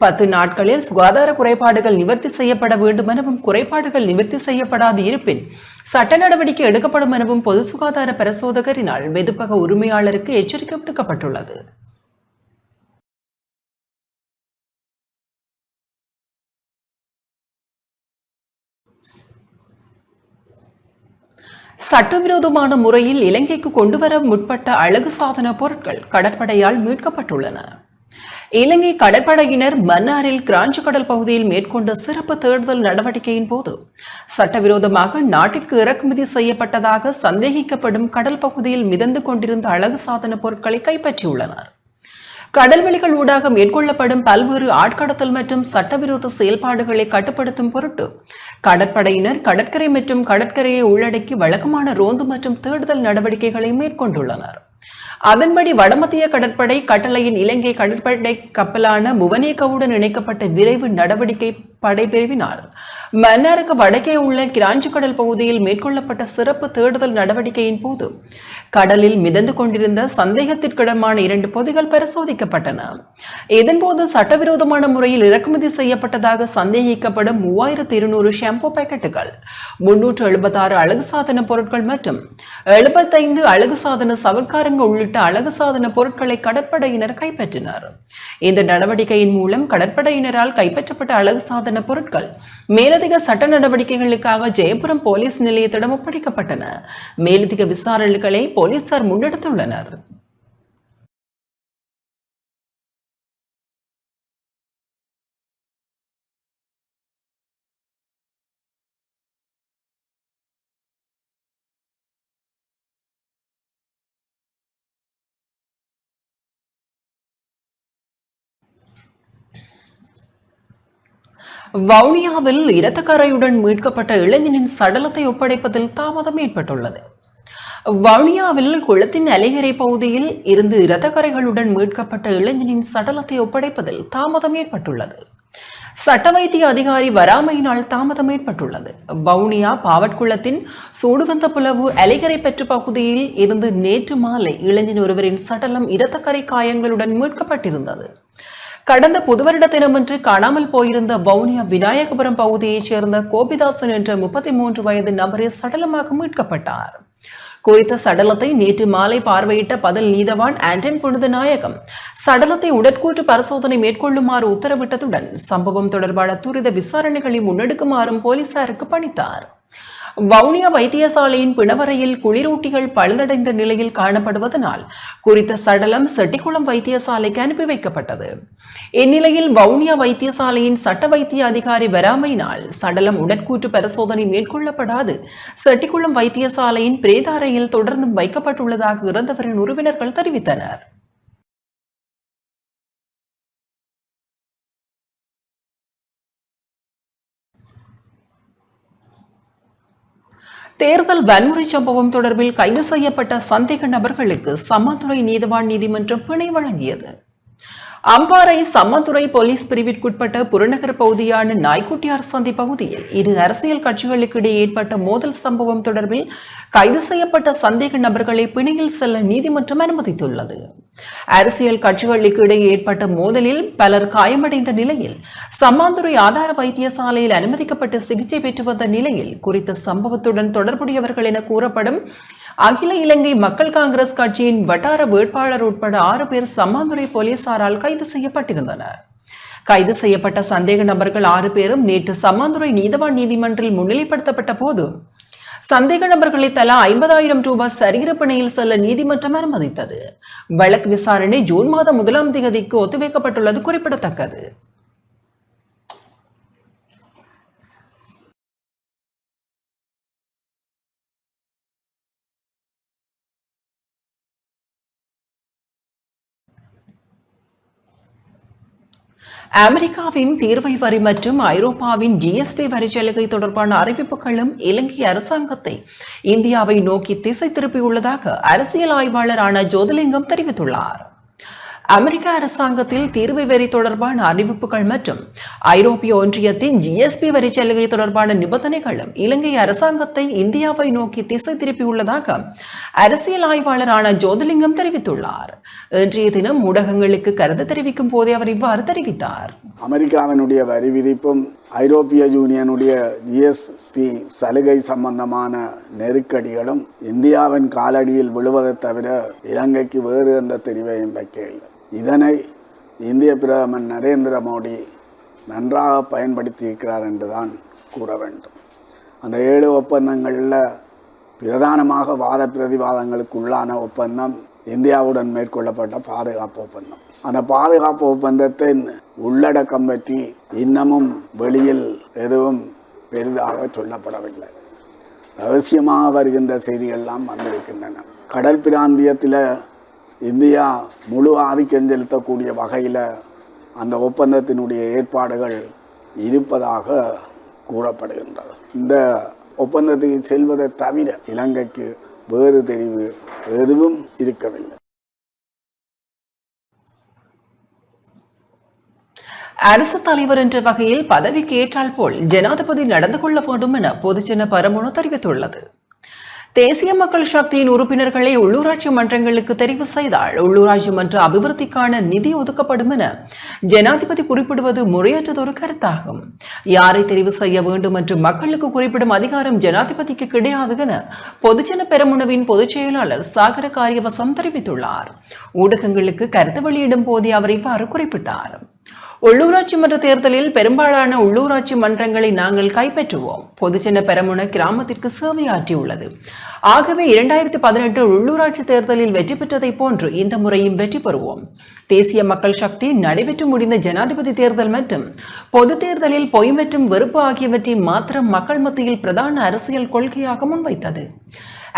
10 நாட்களில் சுகாதார குறைபாடுகள் நிவர்த்தி செய்யப்பட வேண்டும் எனவும் குறைபாடுகள் நிவர்த்தி செய்யப்படாது இருப்பின் சட்ட நடவடிக்கை எடுக்கப்படும் எனவும் பொது சுகாதார பரிசோதகரினால் வெதுப்பக உரிமையாளருக்கு எச்சரிக்கை விடுக்கப்பட்டுள்ளது. சட்டவிரோதமான முறையில் இலங்கைக்கு கொண்டுவர முற்பட்ட அழகு சாதன பொருட்கள் கடற்படையால் மீட்கப்பட்டுள்ளன. இலங்கை கடற்படையினர் மன்னாரில் கிராஞ்சி கடல் பகுதியில் மேற்கொண்ட சிறப்பு தேடுதல் நடவடிக்கையின் போது சட்டவிரோதமாக நாட்டிற்கு இறக்குமதி செய்யப்பட்டதாக சந்தேகிக்கப்படும் கடல் பகுதியில் மிதந்து கொண்டிருந்த அழகு சாதன பொருட்களை கைப்பற்றியுள்ளனர். கடல்வெளிகள் ஊடாக மேற்கொள்ளப்படும் பல்வேறு ஆட்கடத்தல் மற்றும் சட்டவிரோத செயல்பாடுகளை கட்டுப்படுத்தும் பொருட்டு கடற்படையினர் கடற்கரை மற்றும் கடற்கரையை உள்ளடக்கி வழக்கமான ரோந்து மற்றும் தேடுதல் நடவடிக்கைகளை மேற்கொண்டுள்ளனர். அதன்படி வடமத்திய கடற்படை கட்டளையின் இலங்கை கடற்படை கப்பலான புவனேகவுடன் இணைக்கப்பட்ட விரைவு நடவடிக்கை படைப்பிரிவினால் மன்னாருக்கு வடக்கே உள்ள கிராஞ்சி கடல் பகுதியில் மேற்கொள்ளப்பட்ட சிறப்பு தேடுதல் நடவடிக்கையின் போது கடலில் மிதந்து கொண்டிருந்த சந்தேகத்திற்கிடமான 2 பொதிகள் பரிசோதிக்கப்பட்டன. இதன்போது சட்டவிரோதமான முறையில் இறக்குமதி செய்யப்பட்டதாக சந்தேகிக்கப்படும் 3200 ஷாம்பு பாக்கெட்டுகள், 376 அழகு சாதன பொருட்கள் மற்றும் 75 அழகு சாதன சவர்க்காரங்க உள்ளிட்ட அழகு சாதன பொருட்களை கடற்படையினர் கைப்பற்றினர். இந்த நடவடிக்கையின் மூலம் கடற்படையினரால் கைப்பற்றப்பட்ட அழகு சாதன சாதன பொருட்கள் மேலதிக சட்ட நடவடிக்கைகளுக்காக ஜெயபுரம் போலீஸ் நிலையத்திடம் ஒப்படைக்கப்பட்டன. மேலதிக விசாரணைகளை போலீசார் முன்னெடுத்துள்ளனர். வவுனியாவில் இரத்தக்கரையுடன் மீட்கப்பட்ட இளைஞனின் சடலத்தை ஒப்படைப்பதில் தாமதம் ஏற்பட்டுள்ளது. வவுனியாவில் குளத்தின் அலைகரை பகுதியில் இருந்து இரத்தக்கரைகளுடன் மீட்கப்பட்ட இளைஞனின் சடலத்தை ஒப்படைப்பதில் தாமதம் ஏற்பட்டுள்ளது. சட்ட வைத்திய அதிகாரி வராமையினால் தாமதம் ஏற்பட்டுள்ளது. வவுனியா பாவட்குளத்தின் சூடுவந்த புலவு அலைகரை பெற்ற பகுதியில் இருந்து நேற்று மாலை இளைஞன் ஒருவரின் சடலம் இரத்தக்கரை காயங்களுடன் மீட்கப்பட்டிருந்தது. கடந்த புதுவருட தினமன்று காணாமல் போயிருந்த வவுனியா விநாயகபுரம் பகுதியைச் சேர்ந்த கோபிதாசன் என்ற 33 வயது நபரே சடலமாக மீட்கப்பட்டார். குறித்த சடலத்தை நேற்று மாலை பார்வையிட்ட பதில் நீதவான் ஆண்டன் புனிதநாயகம் சடலத்தை உடற்கூற்று பரிசோதனை மேற்கொள்ளுமாறு உத்தரவிட்டதுடன் சம்பவம் தொடர்பான துரித விசாரணைகளை முன்னெடுக்குமாறும் போலீசாருக்கு பணித்தார். வவுனியா வைத்தியசாலையின் பிணவரையில் குளிரூட்டிகள் பழுதடைந்த நிலையில் காணப்படுவதனால் குறித்த சடலம் செட்டிக்குளம் வைத்தியசாலைக்கு அனுப்பி வைக்கப்பட்டது. இந்நிலையில் வவுனியா வைத்தியசாலையின் சட்ட வைத்திய அதிகாரி வராமையினால் சடலம் உடற்கூற்று பரிசோதனை மேற்கொள்ளப்படாது செட்டிக்குளம் வைத்தியசாலையின் பிரேத அறையில் தொடர்ந்தும் வைக்கப்பட்டுள்ளதாக இறந்தவரின் உறவினர்கள் தெரிவித்தனர். தேர்தல் வன்முறை சம்பவம் தொடர்பில் கைது செய்யப்பட்ட சந்தேக நபர்களுக்கு சம்மாந்துறை நீதவான் நீதிமன்றம் பிணை வழங்கியது. அம்பாறை சம்மந்துறை போலீஸ் பிரிவிற்குட்பட்ட புறநகர் பகுதியான நாய்க்குட்டியார் சந்தி பகுதியில் இரு அரசியல் கட்சிகளுக்கு இடையே ஏற்பட்ட மோதல் சம்பவம் தொடர்பில் கைது செய்யப்பட்ட சந்தேக நபர்களை பிணையில் செல்ல நீதிமன்றம் அனுமதித்துள்ளது. அரசியல் கட்சிகளுக்கு இடையே ஏற்பட்ட மோதலில் பலர் காயமடைந்த நிலையில் சம்மாந்துறை ஆதார வைத்தியசாலையில் அனுமதிக்கப்பட்டு சிகிச்சை பெற்று வந்த நிலையில் குறித்த சம்பவத்துடன் தொடர்புடையவர்கள் என கூறப்படும் அகில இலங்கை மக்கள் காங்கிரஸ் கட்சியின் வட்டார வேட்பாளர் உட்பட 6 பேர் சம்மாந்துறை போலீசாரால் கைது செய்யப்பட்டிருந்தனர். கைது செய்யப்பட்ட சந்தேக நபர்கள் 6 பேரும் நேற்று சம்மாந்துறை நீதவான் நீதிமன்றில் முன்னிலைப்படுத்தப்பட்ட போது சந்தேக நபர்களை தலா 50,000 ரூபாய் சரீர பிணையில் செல்ல நீதிமன்றம் அனுமதித்தது. வழக்கு விசாரணை ஜூன் மாதம் 1ஆம் தேதிக்கு ஒத்திவைக்கப்பட்டுள்ளது குறிப்பிடத்தக்கது. அமெரிக்காவின் தீர்வை வரி மற்றும் ஐரோப்பாவின் ஜிஎஸ்பி வரிச்சலுகை தொடர்பான அறிவிப்புகளும் இலங்கை அரசாங்கத்தை இந்தியாவை நோக்கி திசை திருப்பியுள்ளதாக அரசியல் ஆய்வாளரான ஜோதிலிங்கம் தெரிவித்துள்ளார். அமெரிக்க அரசாங்கத்தில் தீர்வை வரி தொடர்பான அறிவிப்புகள் மற்றும் ஐரோப்பிய ஒன்றியத்தின் ஜிஎஸ்பி வரிச்சலுகை தொடர்பான நிபந்தனைகளும் இலங்கை அரசாங்கத்தை இந்தியாவை நோக்கி திசை திருப்பியுள்ளதாக அரசியல் ஆய்வாளரான ஜோதிலிங்கம் தெரிவித்துள்ளார். இன்றைய தினம் ஊடகங்களுக்கு கருத்து தெரிவிக்கும் போதே அவர் இவ்வாறு தெரிவித்தார். அமெரிக்காவினுடைய வரி விதிப்பும் ஐரோப்பிய யூனியனுடைய ஜிஎஸ்பி சலுகை சம்பந்தமான நெருக்கடிகளும் இந்தியாவின் காலடியில் விழுவதை தவிர இலங்கைக்கு வேறு எந்த தெரிவையும் வைக்கவில்லை. இதனை இந்திய பிரதமர் நரேந்திர மோடி நன்றாக பயன்படுத்தியிருக்கிறார் என்றுதான் கூற வேண்டும். அந்த 7 ஒப்பந்தங்களில் பிரதானமாக வாத பிரதிவாதங்களுக்கு உள்ளான ஒப்பந்தம் இந்தியாவுடன் மேற்கொள்ளப்பட்ட பாதுகாப்பு ஒப்பந்தம். அந்த பாதுகாப்பு ஒப்பந்தத்தின் உள்ளடக்கம் பற்றி இன்னமும் வெளியில் எதுவும் பெரிதாக சொல்லப்படவில்லை. ரகசியமாக வருகின்ற செய்திகள்லாம் வந்திருக்கின்றன. கடல் பிராந்தியத்தில் இந்தியா முழு ஆதிக்கம் செலுத்தக்கூடிய வகையில் அந்த ஒப்பந்தத்தினுடைய ஏற்பாடுகள் இருப்பதாக கூறப்படுகின்றது. இந்த ஒப்பந்தத்துக்கு செல்வதை தவிர இலங்கைக்கு வேறு தெரிவு எதுவும் இருக்கவில்லை. அரசு தலைவர் என்ற வகையில் பதவிக்கு ஏற்றால் போல் ஜனாதிபதி நடந்து கொள்ள வேண்டும் என பொதுஜன பெரமுன தெரிவித்துள்ளது. தேசிய மக்கள் சக்தியின் உறுப்பினர்களை உள்ளூராட்சி மன்றங்களுக்கு தெரிவு செய்தால் உள்ளூராட்சி மன்ற அபிவிருத்திக்கான நிதி ஒதுக்கப்படும் என ஜனாதிபதி குறிப்பிடுவது முறையற்றதொரு கருத்தாகும். யாரை தெரிவு செய்ய வேண்டும் என்று மக்களுக்கு குறிப்பிடும் அதிகாரம் ஜனாதிபதிக்கு கிடையாது என பொதுஜன பெரமுனவின் பொதுச் செயலாளர் சாகர காரியவசம் தெரிவித்துள்ளார். ஊடகங்களுக்கு கருத்து வெளியிடும் போதே அவர் இவ்வாறு குறிப்பிட்டார். உள்ளூராட்சி மன்ற தேர்தலில் பெரும்பாலான உள்ளூராட்சி மன்றங்களை நாங்கள் கைப்பற்றுவோம். பொதுஜன பெரமுன கிராமத்திற்கு சேவையாற்றியுள்ளது. ஆகவே 2018 உள்ளூராட்சி தேர்தலில் வெற்றி பெற்றதை போன்று இந்த முறையும் வெற்றி பெறுவோம். தேசிய மக்கள் சக்தி நடைபெற்று முடிந்த ஜனாதிபதி தேர்தல் மற்றும் பொது தேர்தலில் பொய் மற்றும் வெறுப்பு ஆகியவற்றை மாத்திரம் மக்கள் மத்தியில் பிரதான அரசியல் கொள்கையாக முன்வைத்தது.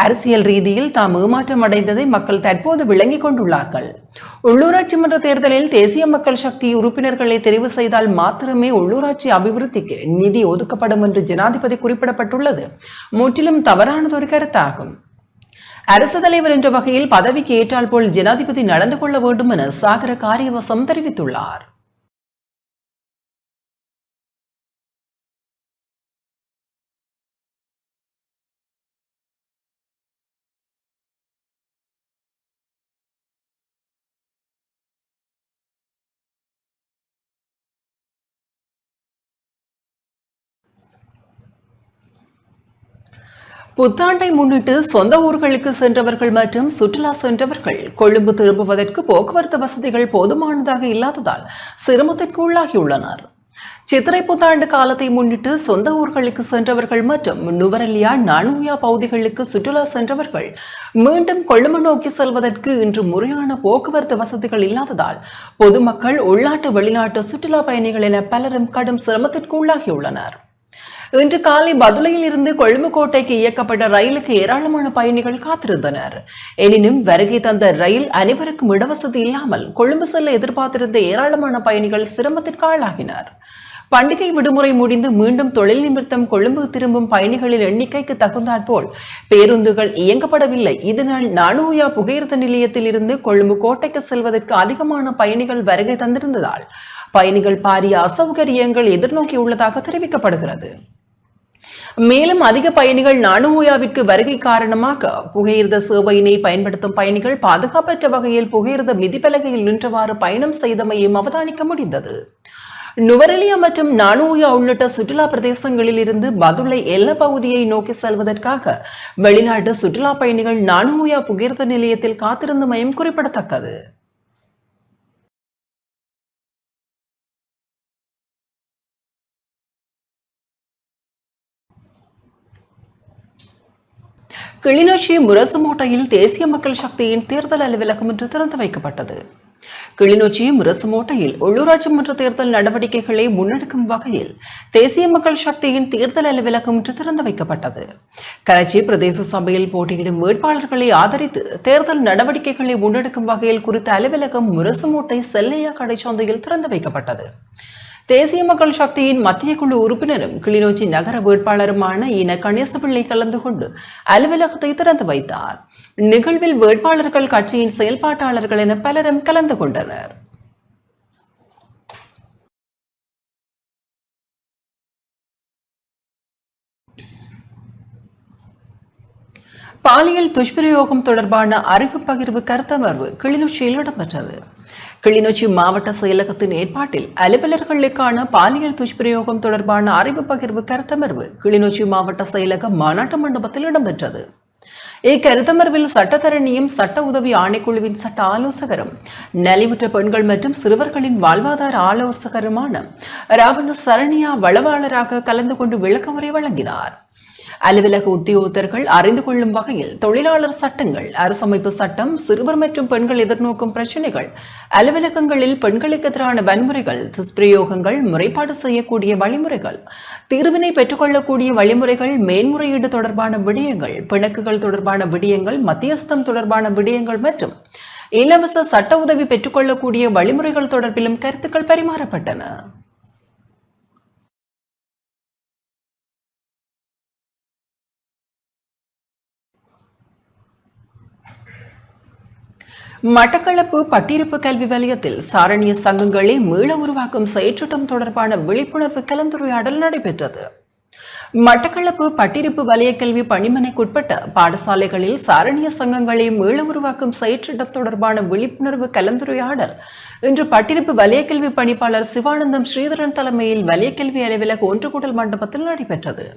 அரசியல் ரீதியில் தாம் ஏமாற்றம் அடைந்ததை மக்கள் தற்போது விளங்கிக் கொண்டுள்ளார்கள். உள்ளூராட்சி மன்ற தேர்தலில் தேசிய மக்கள் சக்தி உறுப்பினர்களை தெரிவு செய்தால் மாத்திரமே உள்ளூராட்சி அபிவிருத்திக்கு நிதி ஒதுக்கப்படும் என்று ஜனாதிபதி குறிப்பிடப்பட்டுள்ளது முற்றிலும் தவறானதொரு கருத்தாகும். அரசு தலைவர் என்ற வகையில் பதவிக்கு ஏற்றால் போல் ஜனாதிபதி நடந்து கொள்ள வேண்டும் என சாகர காரியவசம் தெரிவித்துள்ளார். புத்தாண்டை முன்னிட்டு சொந்த ஊர்களுக்கு சென்றவர்கள் மற்றும் சுற்றுலா சென்றவர்கள் கொழும்பு திரும்புவதற்கு போக்குவரத்து வசதிகள் போதுமானதாக இல்லாததால் சிரமத்திற்கு உள்ளாகியுள்ளனர். சித்திரை புத்தாண்டு காலத்தை முன்னிட்டு சொந்த ஊர்களுக்கு சென்றவர்கள் மற்றும் நுவரெலியா நானுயா பகுதிகளுக்கு சுற்றுலா சென்றவர்கள் மீண்டும் கொழும்பு நோக்கி செல்வதற்கு இன்று முறையான போக்குவரத்து வசதிகள் இல்லாததால் பொதுமக்கள் உள்நாட்டு வெளிநாட்டு சுற்றுலா பயணிகள் என பலரும் கடும் சிரமத்திற்கு உள்ளாகியுள்ளனர். இன்று காலை பதுளையில் இருந்து கொழும்பு கோட்டைக்கு இயக்கப்பட்ட ரயிலுக்கு ஏராளமான பயணிகள் காத்திருந்தனர். எனினும் வருகை தந்த ரயில் அனைவருக்கும் இடவசதி இல்லாமல் கொழும்பு செல்ல எதிர்பார்த்திருந்த ஏராளமான பயணிகள் சிரமத்திற்கு ஆளாகினர். பண்டிகை விடுமுறை முடிந்து மீண்டும் தொழில் நிமித்தம் கொழும்பு திரும்பும் பயணிகளின் எண்ணிக்கைக்கு தகுந்தாற்போல் பேருந்துகள் இயங்கப்படவில்லை. இதனால் நானுயா புகையிரத நிலையத்தில் இருந்து கொழும்பு கோட்டைக்கு செல்வதற்கு அதிகமான பயணிகள் வருகை தந்திருந்ததால் பயணிகள் பாரிய அசௌகரியங்கள் எதிர்நோக்கியுள்ளதாக தெரிவிக்கப்படுகிறது. மேலும் அதிக பயணிகள் நானுயாவிற்கு வருகை காரணமாக புகையிரத சேவையினை பயன்படுத்தும் பயணிகள் பாதுகாப்பற்ற வகையில் புகையிரத மிதிப்பலகையில் நின்றவாறு பயணம் செய்தமையும் அவதானிக்க முடிந்தது. நுவரெலியா மற்றும் நானுயா உள்ளிட்ட சுற்றுலா பிரதேசங்களில் இருந்து பதுளை எல்ல பகுதியை நோக்கி செல்வதற்காக வெளிநாட்டு சுற்றுலா பயணிகள் நானுயா புகையிரத நிலையத்தில் காத்திருந்தமையும் குறிப்பிடத்தக்கது. கிளிநொச்சி முரசுமோட்டையில் தேசிய மக்கள் சக்தியின் தேர்தல் அலுவலகம் இன்று திறந்து வைக்கப்பட்டது. கிளிநொச்சி முரசுமோட்டையில் உள்ளூராட்சி மன்ற தேர்தல் நடவடிக்கைகளை முன்னெடுக்கும் வகையில் தேசிய மக்கள் சக்தியின் தேர்தல் அலுவலகம் இன்று திறந்து வைக்கப்பட்டது. கராச்சி பிரதேச சபையில் போட்டியிடும் வேட்பாளர்களை ஆதரித்து தேர்தல் நடவடிக்கைகளை முன்னெடுக்கும் வகையில் குறித்த அலுவலகம் முரசுமோட்டை செல்லையா கடைச்சந்தையில் திறந்து வைக்கப்பட்டது. தேசிய மக்கள் சக்தியின் மத்திய குழு உறுப்பினரும் கிளிநொச்சி நகர வேட்பாளருமான இன கணேசபிள்ளை கலந்து கொண்டு அலுவலகத்தை திறந்து வைத்தார். நிகழ்வில் வேட்பாளர்கள் கட்சியின் செயல்பாட்டாளர்கள் என பலரும் கலந்து கொண்டனர். பாலியல் துஷ்பிரயோகம் தொடர்பான அறிவு பகிர்வு கருத்தமர்வு கிளிநொச்சியில் இடம்பெற்றது. கிளிநொச்சி மாவட்ட செயலகத்தின் ஏற்பாட்டில் அலுவலர்களுக்கான பாலியல் துஷ்பிரயோகம் தொடர்பான அறிவு பகிர்வு கருத்தமர்வு கிளிநொச்சி மாவட்ட செயலக மாநாட்டு மண்டபத்தில் இடம்பெற்றது. இக்கருத்தமர்வில் சட்டத்தரணியும் சட்ட உதவி ஆணைக்குழுவின் சட்ட ஆலோசகரும் நலிவுற்ற பெண்கள் மற்றும் சிறுவர்களின் வாழ்வாதார ஆலோசகருமான ராவண சரணியா வளவாளராக கலந்து கொண்டு விளக்கமுறை வழங்கினார். அலுவலக உத்தியோகத்தர்கள் அறிந்து கொள்ளும் வகையில் தொழிலாளர் சட்டங்கள், அரசமைப்பு சட்டம், சிறுவர் மற்றும் பெண்கள் எதிர்நோக்கும் பிரச்சினைகள், அலுவலகங்களில் பெண்களுக்கு எதிரான வன்முறைகள், துஷ்பிரயோகங்கள், முறைப்பாடு செய்யக்கூடிய வழிமுறைகள், தீர்வினை பெற்றுக்கொள்ளக்கூடிய வழிமுறைகள், மேன்முறையீடு தொடர்பான விடயங்கள், பிணக்குகள் தொடர்பான விடயங்கள், மத்தியஸ்தம் தொடர்பான விடயங்கள் மற்றும் இலவச சட்ட உதவி பெற்றுக்கொள்ளக்கூடிய வழிமுறைகள் தொடர்பிலும் கருத்துக்கள் பரிமாறப்பட்டன. மட்டக்களப்பு பட்டிருப்பு கல்வி வலயத்தில் சாரணிய சங்கங்களை மீள உருவாக்கும் செயற்றிட்டம் தொடர்பான விழிப்புணர்வு கலந்துரையாடல் நடைபெற்றது. மட்டக்களப்பு பட்டிருப்பு வலய கல்வி பணிமனைக்குட்பட்ட பாடசாலைகளில் சாரணிய சங்கங்களை மீள உருவாக்கும் செயற்றிட்டம் தொடர்பான விழிப்புணர்வு கலந்துரையாடல் இன்று பட்டிருப்பு வலய கல்வி பணிப்பாளர் சிவானந்தம் ஸ்ரீதரன் தலைமையில் வலய கல்வி அலுவலக ஒன்றுகூடல் மண்டபத்தில் நடைபெற்றது.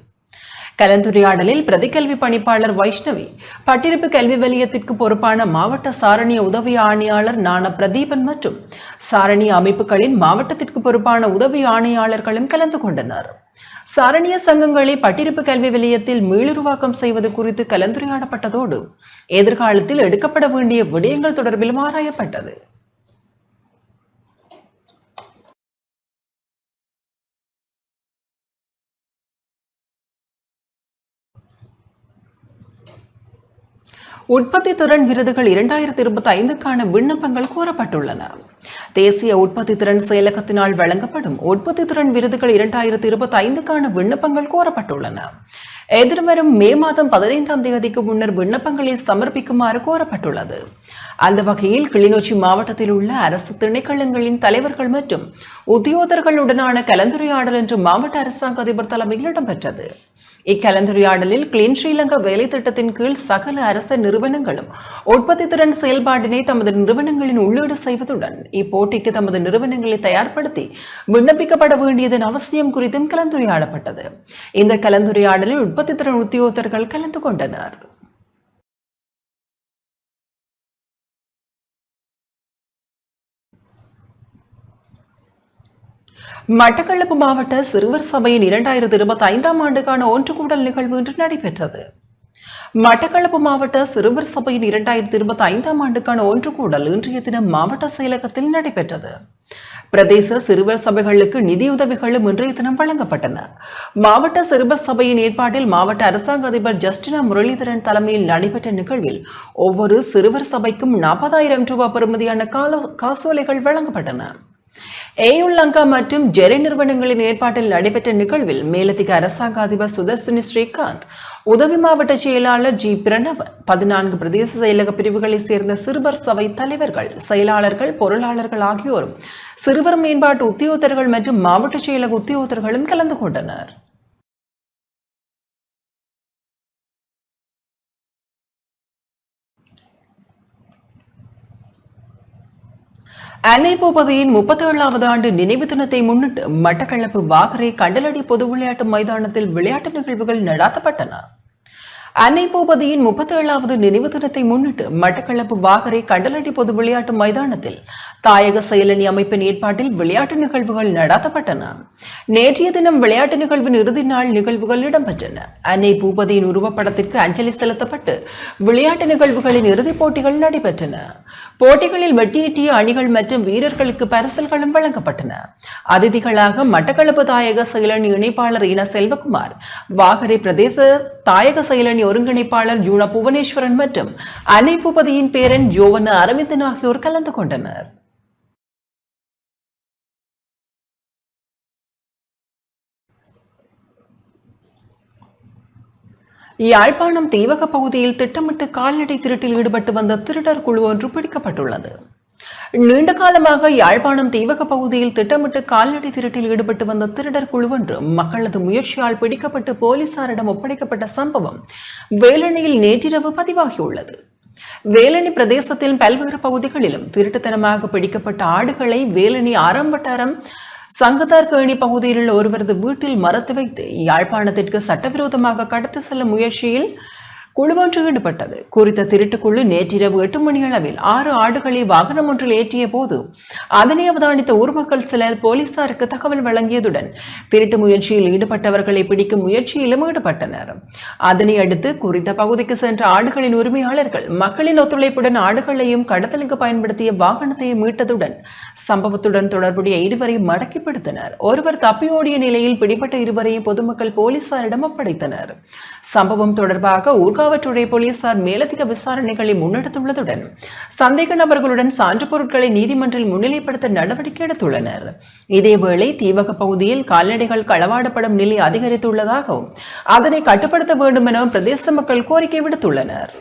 கலந்துரையாடலில் பிரதிக்கல்வி பணிப்பாளர் வைஷ்ணவி, பட்டிருப்பு கல்வி வலயத்திற்கு பொறுப்பான மாவட்ட சாரணிய உதவி ஆணையாளர் நாண பிரதீபன் மற்றும் சாரணிய அமைப்புகளின் மாவட்டத்திற்கு பொறுப்பான உதவி ஆணையாளர்களும் கலந்து கொண்டனர். சாரணிய சங்கங்களை பட்டிருப்பு கல்வி வலயத்தில் மீளுருவாக்கம் செய்வது குறித்து கலந்துரையாடப்பட்டதோடு எதிர்காலத்தில் எடுக்கப்பட வேண்டிய விடயங்கள் தொடர்பிலும் ஆராயப்பட்டது. உற்பத்தி திறன் விருதுகள் 2025க்கான விண்ணப்பங்கள் கோரப்பட்டுள்ளன. தேசிய உற்பத்தி திறன் செயலகத்தினால் வழங்கப்படும் உற்பத்தி திறன் விருதுகள் 2025க்கான விண்ணப்பங்கள் கோரப்பட்டுள்ளன. எதிர்வரும் மே மாதம் 15ஆம் தேதிக்கு முன்னர் விண்ணப்பங்களை சமர்ப்பிக்குமாறு கோரப்பட்டுள்ளது. அந்த வகையில் கிளிநொச்சி மாவட்டத்தில் உள்ள அரசு திணைக்களங்களின் தலைவர்கள் மற்றும் உத்தியோகர்களுடனான கலந்துரையாடல் இன்று மாவட்ட அரசாங்க அதிபர் தலைமையில் இடம்பெற்றது. இக்கலந்துரையாடலில் கிளீன் ஸ்ரீலங்கா வேலை திட்டத்தின் கீழ் சகல அரச நிறுவனங்களும் உற்பத்தி திறன் செயல்பாட்டினை தமது நிறுவனங்களின் உள்ளீடு செய்வதுடன் இப்போட்டிக்கு தமது நிறுவனங்களை தயார்படுத்தி விண்ணப்பிக்கப்பட வேண்டியதன் அவசியம் குறித்தும் கலந்துரையாடப்பட்டது. இந்த கலந்துரையாடலில் உற்பத்தி திறன் உத்தியோகத்தர்கள் கலந்து கொண்டனர். மட்டக்களப்பு மாவட்ட சிறுவர் சபையின் 2025ஆம் ஆண்டுக்கான ஒன்றுகூடல் நிகழ்வு இன்று நடைபெற்றது. மட்டக்களப்பு மாவட்ட சிறுவர் சபையின் 2025ஆம் ஆண்டுக்கான ஒன்றுகூடல் இன்றைய தினம் மாவட்ட செயலகத்தில் நடைபெற்றது. பிரதேச சிறுவர் சபைகளுக்கு நிதியுதவிகளும் இன்றைய தினம் வழங்கப்பட்டன. மாவட்ட சிறுவர் சபையின் ஏற்பாட்டில் மாவட்ட அரசாங்க அதிபர் ஜஸ்டினா முரளிதரன் தலைமையில் நடைபெற்ற நிகழ்வில் ஒவ்வொரு சிறுவர் சபைக்கும் 40,000 ரூபாய் பெறுமதியான காசோலைகள் வழங்கப்பட்டன. ஏயுலங்கா மற்றும் ஜெரி நிறுவனங்களின் ஏற்பாட்டில் நடைபெற்ற நிகழ்வில் மேலதிக அரசாங்க அதிபர் சுதர்சினி ஸ்ரீகாந்த், உதவி மாவட்ட செயலாளர் ஜி பிரணவன், 14 பிரதேச செயலக பிரிவுகளை சேர்ந்த சிறுவர் சபை தலைவர்கள், செயலாளர்கள், பொருளாளர்கள் ஆகியோரும் சிறுவர் மேம்பாட்டு உத்தியோகத்தர்கள் மற்றும் மாவட்ட செயலக உத்தியோகத்தர்களும் கலந்து கொண்டனர். அன்னை பூபதியின் 37வது ஆண்டு நினைவு தினத்தை முன்னிட்டு மட்டக்களப்பு வாகரை கண்டலடி பொது விளையாட்டு மைதானத்தில் விளையாட்டு நிகழ்வுகள் நடாத்தப்பட்டன. அன்னை பூபதியின் 37வது நினைவு தினத்தை முன்னிட்டு மட்டக்களப்பு வாகரை கண்டலடி பொது விளையாட்டு மைதானத்தில் தாயக செயலணி அமைப்பின் ஏற்பாட்டில் விளையாட்டு நிகழ்வுகள் நடாத்தப்பட்டன. நேற்றைய தினம் விளையாட்டு நிகழ்வின் இறுதி நாள் நிகழ்வுகள் இடம்பெற்றன. அன்னை பூபதியின் உருவப்படத்திற்கு அஞ்சலி செலுத்தப்பட்டு விளையாட்டு நிகழ்வுகளின் இறுதிப் போட்டிகள் நடைபெற்றன. போட்டிகளில் வெற்றியீட்டிய அணிகள் மற்றும் வீரர்களுக்கு பரிசல்களும் வழங்கப்பட்டன. அதிதிகளாக மட்டக்களப்பு தாயக செயலணி இணைப்பாளர் இன செல்வகுமார், வாகரை பிரதேச தாயக செயலணி ஒருங்கிணைப்பாளர் ஜூனா புவனேஸ்வரன் மற்றும் அன்னை பூபதியின் பேரன் ஜோவன அரவிந்தன் ஆகியோர் கலந்து கொண்டனர். யாழ்ப்பாணம் தீவக பகுதியில் திட்டமிட்டு கால்நடை திருட்டில் ஈடுபட்டு வந்த திருடர் குழு ஒன்று பிடிக்கப்பட்டுள்ளது. நீண்ட காலமாக யாழ்ப்பாணம் தீவக பகுதியில் திட்டமிட்டு கால்நடை திருட்டில் ஈடுபட்டு வந்த திருடர் குழு ஒன்று மக்களது முயற்சியால் பிடிக்கப்பட்டு போலீசாரிடம் ஒப்படைக்கப்பட்ட சம்பவம் வேலணியில் நேற்றிரவு பதிவாகியுள்ளது. வேலணி பிரதேசத்தில் பல்வேறு பகுதிகளிலும் திருட்டுத்தனமாக பிடிக்கப்பட்ட ஆடுகளை வேலணி 6ஆம் வட்டாரம் சங்கத்தார்கேணி பகுதியில் உள்ள ஒருவரது வீட்டில் மறைத்து வைத்து யாழ்ப்பாணத்திற்கு சட்டவிரோதமாக கடத்தி செல்லும் முயற்சியில் குழுவொன்று ஈடுபட்டது. குறித்த திருட்டுக்குழு நேற்றிரவு 8 மணி அளவில் 6 ஆடுகளை வாகனம் ஒன்றில் ஏற்றிய போது அதனை அவதானித்த ஊர் மக்கள் சிலர் போலீசாருக்கு தகவல் வழங்கியதுடன் திருட்டு முயற்சியில் ஈடுபட்டவர்களை பிடிக்கும் முயற்சியிலும் ஈடுபட்டனர். அதனை அடுத்து குறித்த பகுதிக்கு சென்ற ஆடுகளின் உரிமையாளர்கள் மக்களின் ஒத்துழைப்புடன் ஆடுகளையும் கடத்தலுக்கு பயன்படுத்திய வாகனத்தையும் மீட்டதுடன் சம்பவத்துடன் தொடர்புடைய இருவரையும் மடக்கி பிடித்தனர். ஒருவர் தப்பியோடிய நிலையில் பிடிப்பட்ட இருவரையும் பொதுமக்கள் போலீசாரிடம் ஒப்படைத்தனர். சம்பவம் தொடர்பாக ஊர்காவற்றுறை போலீசார் மேலதிக விசாரணைகளை முன்னெடுத்துள்ளதுடன் சந்தேக நபர்களுடன் சான்று பொருட்களை நீதிமன்றில் முன்னிலைப்படுத்த நடவடிக்கை எடுத்துள்ளனர். இதேவேளை தீவக பகுதியில் கால்நடைகள் களவாடப்படும் நிலை அதிகரித்துள்ளதாகவும் அதனை கட்டுப்படுத்த வேண்டும் என பிரதேச மக்கள் கோரிக்கை விடுத்துள்ளனர்.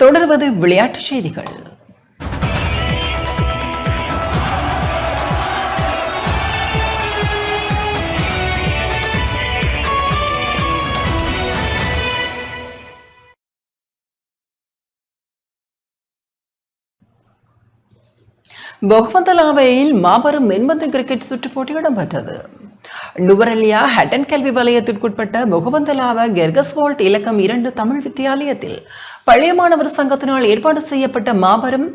தொடர்வது விளையாட்டுச் செய்திகள். பொகவந்தலாவையில் மாபெரும் மென்பந்து கிரிக்கெட் சுற்றுப் போட்டி இடம்பெற்றது. நுவரெலியா ஹட்டன் கல்வி வலயத்திற்குட்பட்ட பொகவந்தலாவ கெர்கஸ்வால்ட் இலக்கம் 2 தமிழ் வித்தியாலயத்தில் பழைய மாணவர் சங்கத்தினால் ஏற்பாடு செய்யப்பட்ட மாபெரும்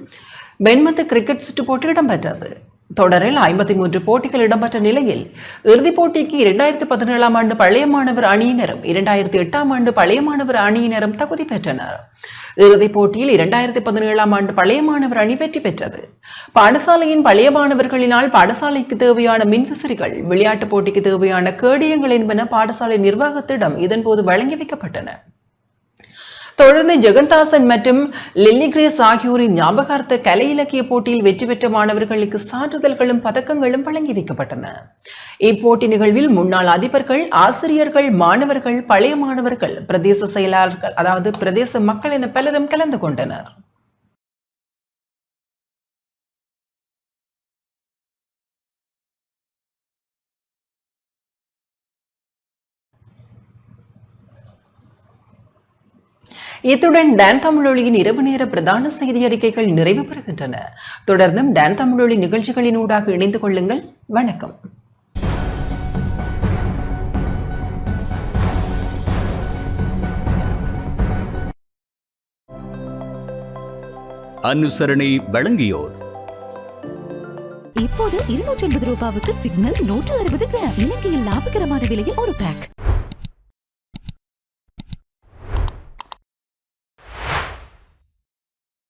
மென்பந்து கிரிக்கெட் சுற்றுப் போட்டி இடம்பெற்றது. தொடரில் 53 போட்டிகள் இடம்பெற்ற நிலையில் இறுதிப் போட்டிக்கு 2017 ஆண்டு பழைய மாணவர் அணியினரும் 2008 ஆண்டு பழைய மாணவர் அணியினரும் தகுதி பெற்றனர். இறுதிப் போட்டியில் 2017 ஆண்டு பழைய மாணவர் அணி வெற்றி பெற்றது. பாடசாலையின் பழைய மாணவர்களினால் பாடசாலைக்கு தேவையான மின்விசிறிகள், விளையாட்டுப் போட்டிக்கு தேவையான கேடயங்கள் என்பன பாடசாலை நிர்வாகத்திடம் இதன்போது வழங்கி வைக்கப்பட்டன. தொடர்ந்து ஜெகன்தாசன் மற்றும் லில்லி கிரேஸ் ஆகியோரின் ஞாபகார்த்த கலை இலக்கிய போட்டியில் வெற்றி பெற்ற மாணவர்களுக்கு சான்றிதழ்களும் பதக்கங்களும் வழங்கி வைக்கப்பட்டன. இப்போட்டி நிகழ்வில் முன்னாள் அதிபர்கள், ஆசிரியர்கள், மாணவர்கள், பழைய மாணவர்கள், பிரதேச செயலாளர்கள், அதாவது பிரதேச மக்கள் என பலரும் கலந்து கொண்டனர். இத்துடன் டான் தமிழொலியின் இரவு நேர பிரதான செய்தி அறிக்கைகள் நிறைவு பெறுகின்றன. தொடர்ந்தும் டான் தமிழொலி நிகழ்ச்சிகளின் ஊடாக இணைந்து கொள்ளுங்கள். வணக்கம். அனுசரணை வழங்கியோர். இப்போது 280 ரூபாவுக்கு சிக்னல் 160 கிராம். இலங்கையில் லாபகரமான விலையில் ஒரு பேக்.